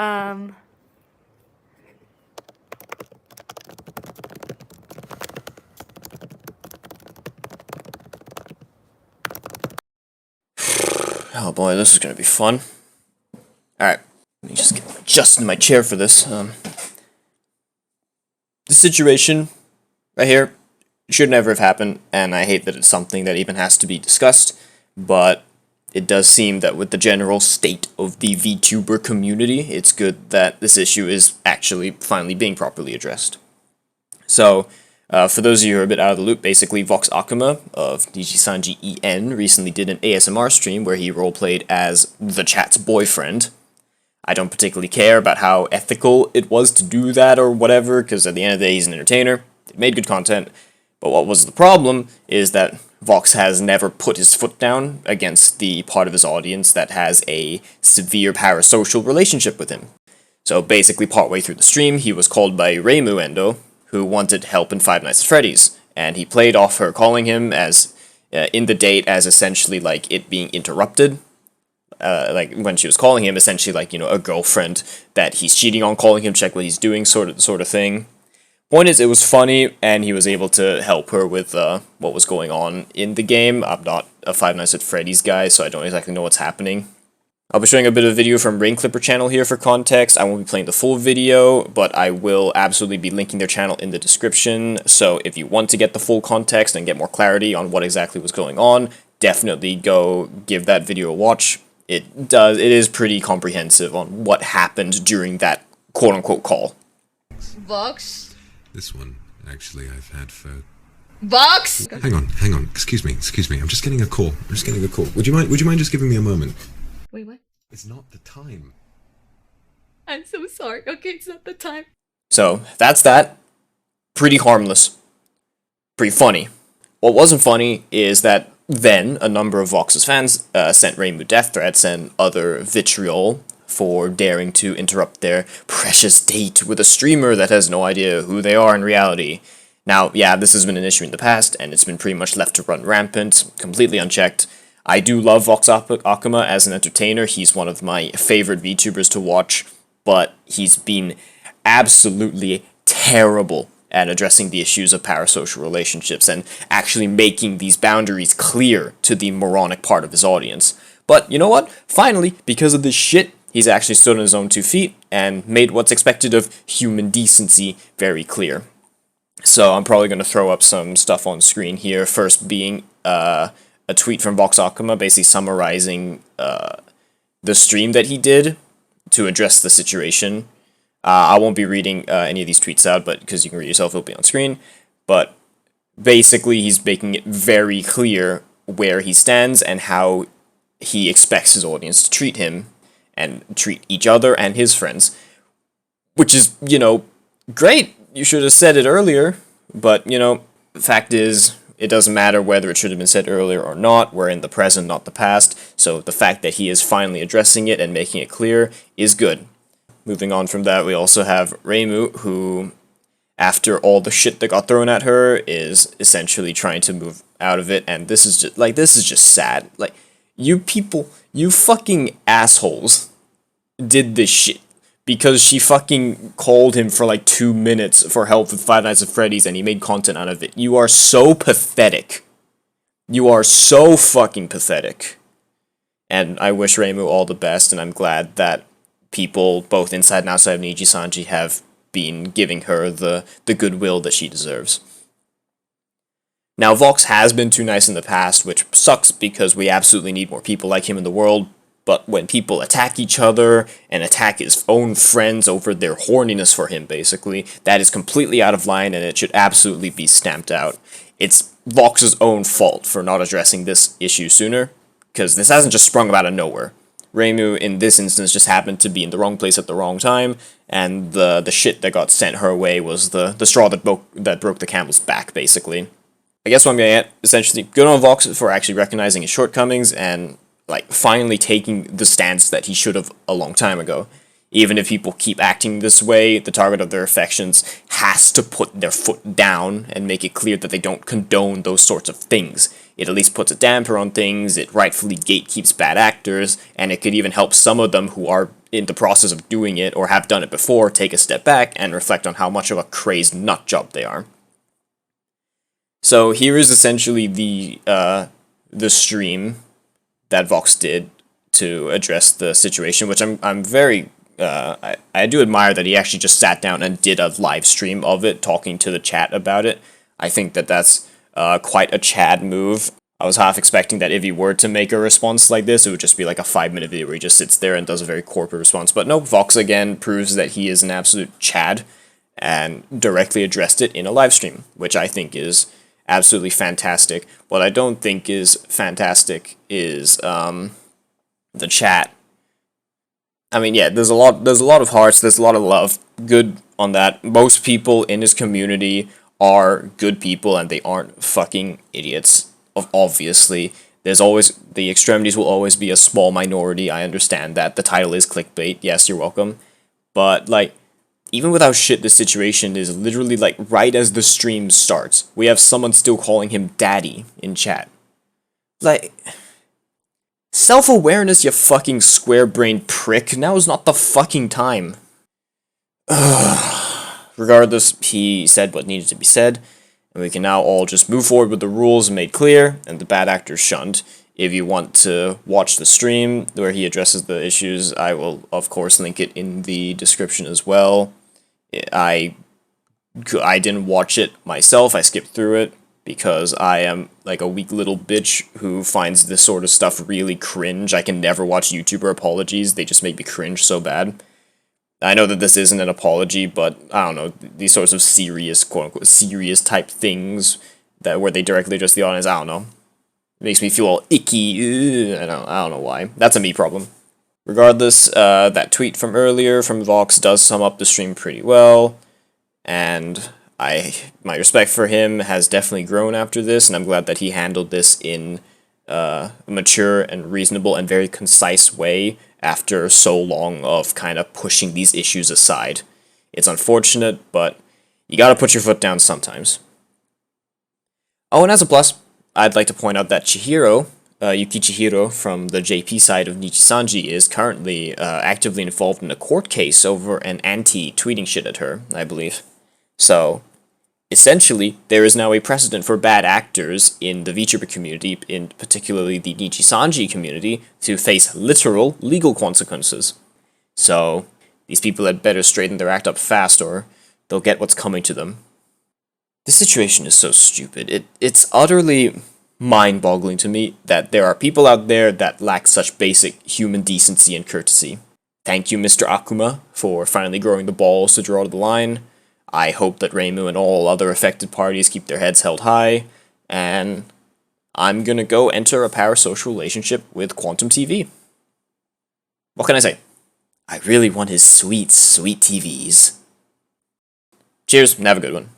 Um, Oh boy, this is gonna be fun. Alright, let me just get adjusted in my chair for this. This situation right here should never have happened, and I hate that it's something that even has to be discussed, but it does seem that with the general state of the VTuber community, it's good that this issue is actually finally being properly addressed. So, for those of you who are a bit out of the loop, basically Vox Akuma of Nijisanji En recently did an ASMR stream where he roleplayed as the chat's boyfriend. I don't particularly care about how ethical it was to do that or whatever, because at the end of the day, he's an entertainer. It made good content. But what was the problem is that Vox has never put his foot down against the part of his audience that has a severe parasocial relationship with him. So basically, partway through the stream, he was called by Reimu Endou, who wanted help in Five Nights at Freddy's, and he played off her calling him as in the date as essentially like it being interrupted. Like when she was calling him, essentially like, you know, a girlfriend that he's cheating on, calling him, check what he's doing, sort of thing. Point is, it was funny, and he was able to help her with what was going on in the game. I'm not a Five Nights at Freddy's guy, so I don't exactly know what's happening. I'll be showing a bit of video from Rain Clipper channel here for context. I won't be playing the full video, but I will absolutely be linking their channel in the description, so if you want to get the full context and get more clarity on what exactly was going on, definitely go give that video a watch. It is pretty comprehensive on what happened during that quote-unquote call. Vox? This one, actually, I've had for... Vox? Hang on, excuse me, I'm just getting a call, Would you mind just giving me a moment? Wait, what? It's not the time. I'm so sorry. Okay, it's not the time. So, that's that. Pretty harmless. Pretty funny. What wasn't funny is that then a number of Vox's fans sent Reimu death threats and other vitriol for daring to interrupt their precious date with a streamer that has no idea who they are in reality. Now, yeah, this has been an issue in the past, and it's been pretty much left to run rampant, completely unchecked. I do love Vox Akuma as an entertainer. He's one of my favorite VTubers to watch, but he's been absolutely terrible at addressing the issues of parasocial relationships and actually making these boundaries clear to the moronic part of his audience. But you know what? Finally, because of this shit, he's actually stood on his own 2 feet and made what's expected of human decency very clear. So I'm probably going to throw up some stuff on screen here, first being a tweet from Vox Akuma basically summarizing the stream that he did to address the situation. I won't be reading any of these tweets out, but because you can read yourself, it'll be on screen. But basically, he's making it very clear where he stands and how he expects his audience to treat him and treat each other and his friends. Which is, you know, great. You should have said it earlier. But, you know, the fact is, it doesn't matter whether it should have been said earlier or not. We're in the present, not the past. So the fact that he is finally addressing it and making it clear is good. Moving on from that, we also have Reimu, who, after all the shit that got thrown at her, is essentially trying to move out of it, and this is just sad. Like, you people, you fucking assholes did this shit because she fucking called him for like 2 minutes for help with Five Nights at Freddy's and he made content out of it. You are so pathetic. You are so fucking pathetic. And I wish Reimu all the best, and I'm glad that people, both inside and outside of Nijisanji, have been giving her the goodwill that she deserves. Now, Vox has been too nice in the past, which sucks because we absolutely need more people like him in the world, but when people attack each other and attack his own friends over their horniness for him, basically, that is completely out of line and it should absolutely be stamped out. It's Vox's own fault for not addressing this issue sooner, because this hasn't just sprung out of nowhere. Reimu, in this instance, just happened to be in the wrong place at the wrong time, and the shit that got sent her way was the straw that broke the camel's back, basically. I guess what I'm getting at, essentially, good on Vox for actually recognizing his shortcomings and, like, finally taking the stance that he should have a long time ago. Even if people keep acting this way, the target of their affections has to put their foot down and make it clear that they don't condone those sorts of things. It at least puts a damper on things, it rightfully gatekeeps bad actors, and it could even help some of them who are in the process of doing it, or have done it before, take a step back and reflect on how much of a crazed nutjob they are. So here is essentially the stream that Vox did to address the situation, which I'm very I do admire that he actually just sat down and did a live stream of it, talking to the chat about it. I think that that's quite a Chad move. I was half expecting that if he were to make a response like this, it would just be like a 5-minute video where he just sits there and does a very corporate response. But no, Vox again proves that he is an absolute Chad and directly addressed it in a live stream, which I think is absolutely fantastic. What I don't think is fantastic is the chat. I mean, yeah, there's a lot of hearts, there's a lot of love, good on that. Most people in his community are good people and they aren't fucking idiots. Obviously, there's always, the extremities will always be a small minority. I understand that. The title is clickbait. Yes, you're welcome. But, like, even with how shit this situation is, literally, like, right as the stream starts, we have someone still calling him daddy in chat. Like, self-awareness, you fucking square-brained prick. Now is not the fucking time. Regardless, he said what needed to be said. And we can now all just move forward with the rules made clear and the bad actors shunned. If you want to watch the stream where he addresses the issues, I will, of course, link it in the description as well. I didn't watch it myself. I skipped through it because I am like a weak little bitch who finds this sort of stuff really cringe. I can never watch YouTuber apologies. They just make me cringe so bad. I know that this isn't an apology, but I don't know, these sorts of serious, quote-unquote, serious type things that where they directly address the audience, I don't know. It makes me feel all icky. I don't know why. That's a me problem. Regardless, that tweet from earlier from Vox does sum up the stream pretty well, and my respect for him has definitely grown after this, and I'm glad that he handled this in a mature and reasonable and very concise way after so long of kind of pushing these issues aside. It's unfortunate, but you gotta put your foot down sometimes. Oh, and as a plus, I'd like to point out that Chihiro, Yuki Chihiro from the JP side of Nichisanji is currently actively involved in a court case over an auntie tweeting shit at her, I believe. So, essentially, there is now a precedent for bad actors in the Vtuber community, in particularly the Nichisanji community, to face literal legal consequences. So, these people had better straighten their act up fast or they'll get what's coming to them. This situation is so stupid. It's utterly mind-boggling to me that there are people out there that lack such basic human decency and courtesy. Thank you, Mr. Akuma, for finally growing the balls to draw the line. I hope that Reimu and all other affected parties keep their heads held high, and I'm gonna go enter a parasocial relationship with Quantum TV. What can I say? I really want his sweet, sweet TVs. Cheers, and have a good one.